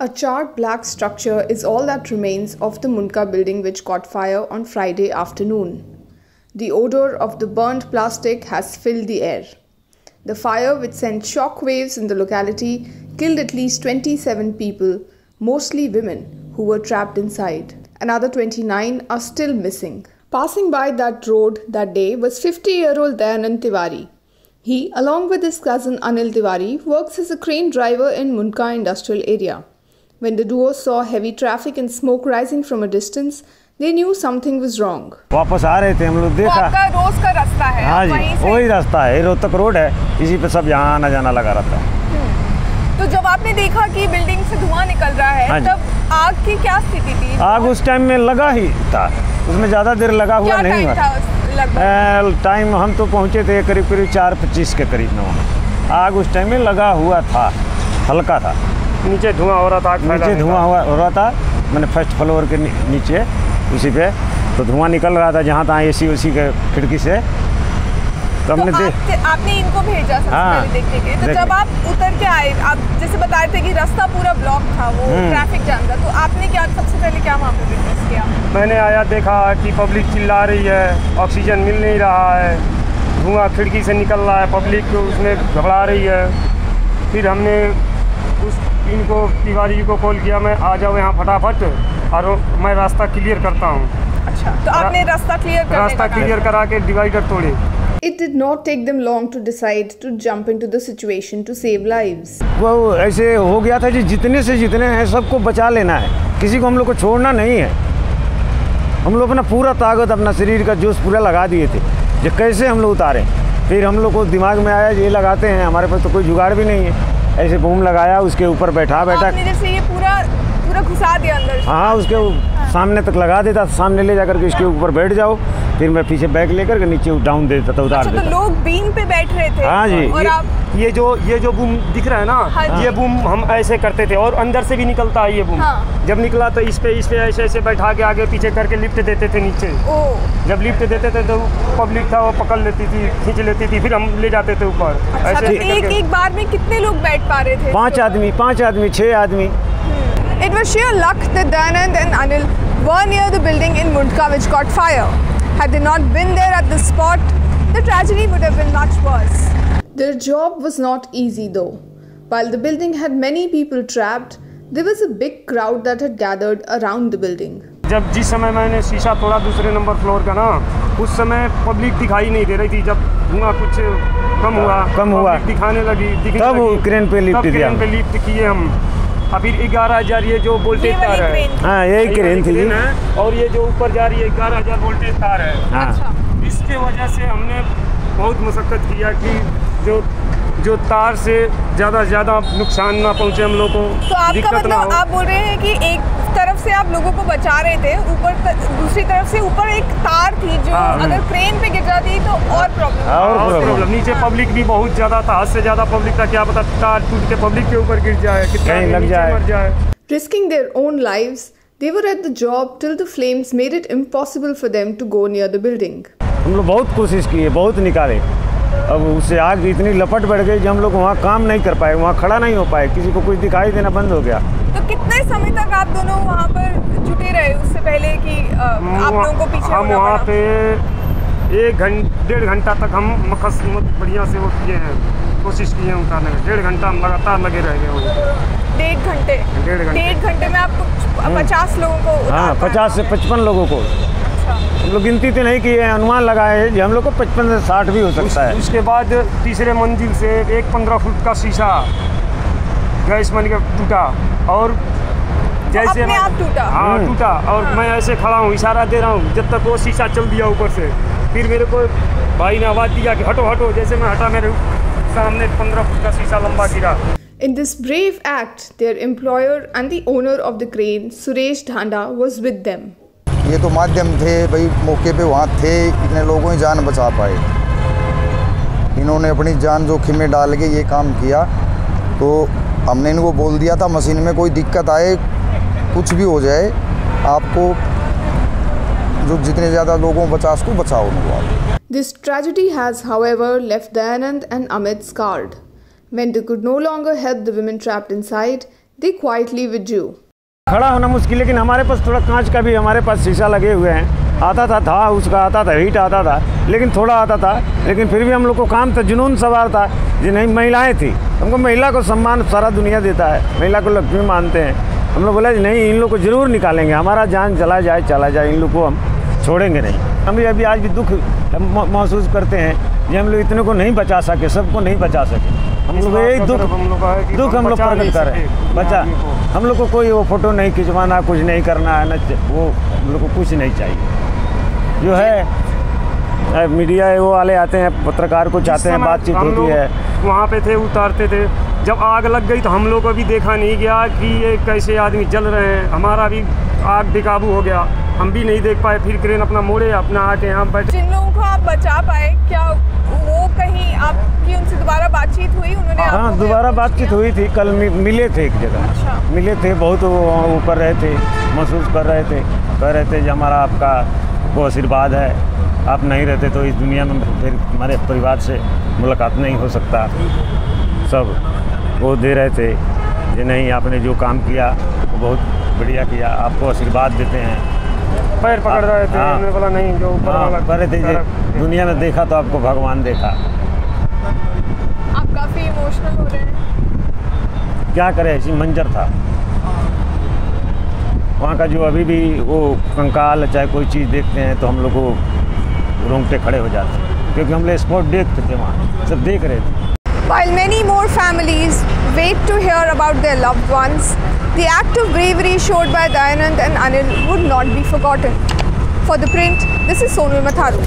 A charred black structure is all that remains of the Mundka building which caught fire on Friday afternoon. The odor of the burnt plastic has filled the air. The fire, which sent shock waves in the locality, killed at least 27 people, mostly women, who were trapped inside. Another 29 are still missing. Passing by that road that day was 50-year-old Dayanand Tiwari. He, along with his cousin Anil Tiwari, works as a crane driver in Mundka industrial area. When the duo saw heavy traffic and smoke rising from a distance, they knew something was wrong. वापस आ रहे थे हम लोग, देखा आपका रोज का रास्ता है? हाँ जी, वही रास्ता है, रोहतक रोड है, इसी पे सब यहाँ आना जाना लगा रहता है। तो जब आपने देखा कि बिल्डिंग से धुआं निकल रहा है, तब आग की क्या स्थिति थी? आग उस टाइम में लगा ही था, उसमें ज़्यादा देर लगा हुआ नहीं हुआ। टाइम हम तो पहुँचे थे करीब 4:25 के करीब में वहाँ। आग उस टाइम में लगा हुआ था, हल्का था। नीचे धुआं हो रहा था, नीचे धुआं हो रहा था, मैंने फर्स्ट फ्लोर के नीचे उसी पे तो धुआं निकल रहा था, जहाँ तहाँ एसी उसी के खिड़की से। तो हमने आपने इनको भेजा सबसे पहले देखने के। तो जब आप उतर के आए, आप जैसे बता रहे थे कि रास्ता पूरा ब्लॉक था, वो ट्रैफिक जाम था, तो आपने क्या सबसे पहले क्या वहाँ पे विटनेस किया? मैंने आया, देखा कि पब्लिक चिल्ला रही है, ऑक्सीजन मिल नहीं रहा है, धुआं खिड़की से निकल रहा है, पब्लिक उसमें घबरा रही है। फिर हमने इनको तिवारी जी को कॉल किया, मैं आ जाओ यहाँ फटाफट और मैं रास्ता क्लियर करता हूँ। अच्छा, तो आपने रास्ता क्लियर करा के डिवाइडर तोड़े। It did not take them long to decide to jump into the situation to save lives. वो ऐसे हो गया था जी, जितने से जितने हैं सबको बचा लेना है, किसी को हम लोग को छोड़ना नहीं है। हम लोग अपना पूरा ताकत, अपना शरीर का जोश पूरा लगा दिए थे, जो कैसे हम लोग उतारें। फिर हम लोग को दिमाग में आया ये लगाते हैं, हमारे पास तो कोई जुगाड़ भी नहीं है। ऐसे बूम लगाया, उसके ऊपर बैठा आपने जैसे ये पूरा घुसा दिया अंदर। हाँ, उसके सामने तक लगा देता, सामने ले जाकर के इसके ऊपर बैठ जाओ, फिर मैं पीछे बैग लेकर के नीचे डाउन दे देता था, उतार देता। तो लोग बीम पे बैठ रहे थे। हाँ जी, और ये जो बूम दिख रहा है ना, ये बूम हम ऐसे करते थे और अंदर से भी निकलता है ये बूम। जब निकला तो इस पे ऐसे बैठा के आगे पीछे करके लिफ्ट देते थे नीचे। जब लिफ्ट देते थे तो पब्लिक था वो पकड़ लेती थी, खींच लेती थी, फिर हम ले जाते थे ऊपर। एक बार में कितने लोग बैठ पा रहे थे? 5 आदमी, 6 आदमी। It was sheer luck that Dayanand and Anil were near the building in Mundka which caught fire. Had they not been there at the spot, the tragedy would have been much worse. Their job was not easy though. While the building had many people trapped, there was a big crowd that had gathered around the building. जिस समय मैंने शीशा तोड़ा दूसरे number floor का ना, उस समय पब्लिक दिखाई नहीं दे रही थी। जब धुआं कुछ कम हुआ दिखाने लगी, तब क्रेन पे लिफ्ट किए हम। अभी 11,000 ये जो वोल्टेज तार है, हाँ यही क्रेन थी, और ये जो ऊपर जा रही है 11,000 वोल्टेज तार है। अच्छा। इसके वजह से हमने बहुत मशक्कत किया कि जो तार से ज़्यादा नुकसान ना पहुँचे हम लोग को। तो आपका मतलब आप बोल रहे हैं कि एक तरफ से आप लोगों को बचा रहे थे, दूसरी तरफ से ऊपर एक तार थी जो अगर क्रेन पे गिर जाती तो और प्रॉब्लम। नीचे पब्लिक भी बहुत ज़्यादा था, हद से ज़्यादा पब्लिक था, क्या पता तार टूट के पब्लिक के ऊपर गिर जाए, कितना लग जाए, मर जाए। Risking their own lives, they were at the job till the flames made it impossible for them to go near the building. हम लोग बहुत कोशिश किए, बहुत निकाले, अब उससे आग इतनी लपट बढ़ गई कि हम लोग वहाँ काम नहीं कर पाए, वहाँ खड़ा नहीं हो पाए, किसी को कुछ दिखाई देना बंद हो गया। तो कितने समय तक आप दोनों वहाँ पर जुटे रहे उससे पहले कि आप लोगों को पीछे? हम वहाँ पे 1-1.5 घंटा तक हम मकसद बढ़िया से वो किए हैं, कोशिश की है उतारने में। 1.5 घंटा हम लगातार लगे रह गए वहीं। 1.5 घंटे में आपको 50 लोगों को? हाँ, 50 से 55 लोगों को। हम लोग गिनती तो नहीं किए, अनुमान लगाए हैं, हम लोग को 55 से 60 भी हो सकता है। उसके बाद तीसरे मंजिल से एक 15 फुट का शीशा गैस बन के टूटा, और जैसे अपने आप टूटा? हाँ टूटा, और मैं ऐसे खड़ा हूँ, इशारा दे रहा हूँ, जब तक वो शीशा चल दिया ऊपर से। फिर मेरे को भाई ने आवाज़ दिया कि हटो हटो, जैसे मैं हटा, मेरे सामने 15 फुट का शीशा लंबा गिरा। In this brave act, their employer and the owner of the crane, Suresh Dhanda, was with them. ये तो माध्यम थे भाई, मौके पे वहाँ थे, इतने लोगों की जान बचा पाए। इन्होंने अपनी जान जोखिम में डाल के ये काम किया। तो हमने इनको बोल दिया था, मशीन में कोई दिक्कत आए, कुछ भी हो जाए, आपको जो जितने ज़्यादा लोगों को बचा उसको बचाओ उनको। This tragedy has, however, left Dayanand and Amit scarred. When they could no longer help the women trapped inside, they quietly withdrew. खड़ा होना मुश्किल, लेकिन हमारे पास थोड़ा कांच का भी हमारे पास शीशा लगे हुए हैं। आता था उसका आता था, हीट आता था, लेकिन थोड़ा आता था, लेकिन फिर भी हम लोग को काम था, जुनून सवार था जी नहीं महिलाएं थी, हमको महिला को सम्मान सारा दुनिया देता है, महिला को लक्ष्मी मानते हैं। हम लोग बोला नहीं इन लोग को ज़रूर निकालेंगे, हमारा जान चला जाए इन लोग को हम छोड़ेंगे नहीं। हम भी अभी आज भी दुख महसूस करते हैं कि हम लोग इतने को नहीं बचा सके, सबको नहीं बचा सके। हम लोग यही दुख हम लोग प्रकट कर रहे हैं। बचा हम लोग को कोई वो फ़ोटो नहीं खिंचवाना, कुछ नहीं करना है ना, वो हम लोग को कुछ नहीं चाहिए। जो है मीडिया वो वाले आते हैं, पत्रकार को चाहते हैं, बातचीत होती है। वहाँ पे थे, उतारते थे, जब आग लग गई तो हम लोग को भी देखा नहीं गया कि ये कैसे आदमी जल रहे हैं। हमारा भी आग बेकाबू हो गया, हम भी नहीं देख पाए। फिर क्रेन अपना मोड़े, अपना आके यहाँ बैठे। जिन लोगों को आप बचा पाए, क्या वो कहीं आपकी उनसे दोबारा बातचीत हुई? उन्होंने हाँ दोबारा बातचीत हुई थी, कल मिले थे एक जगह। अच्छा। मिले थे, बहुत वो कर रहे थे, महसूस कर रहे थे, कह रहे थे कि हमारा आपका वो आशीर्वाद है, आप नहीं रहते तो इस दुनिया में फिर हमारे परिवार से मुलाकात नहीं हो सकता। सब वो दे रहे थे कि नहीं आपने जो काम किया वो बहुत बढ़िया किया, आपको आशीर्वाद देते हैं। पैर पकड़ रहे थे। हाँ, बोला नहीं जो कह रहे थे दुनिया में देखा तो आपको भगवान देखा। आप काफ़ी इमोशनल हो रहे हैं। क्या करें, ऐसी मंजर था वहाँ का। जो अभी भी वो कंकाल चाहे कोई चीज़ देखते हैं तो हम लोग को रोंगटे खड़े हो जाते हैं, क्योंकि हम लोग स्पॉट देखते थे, वहाँ सब देख रहे थे। While many more families wait to hear about their loved ones, the act of bravery showed by Dayanand and Anil would not be forgotten. For The Print, this is Sonal Matharu.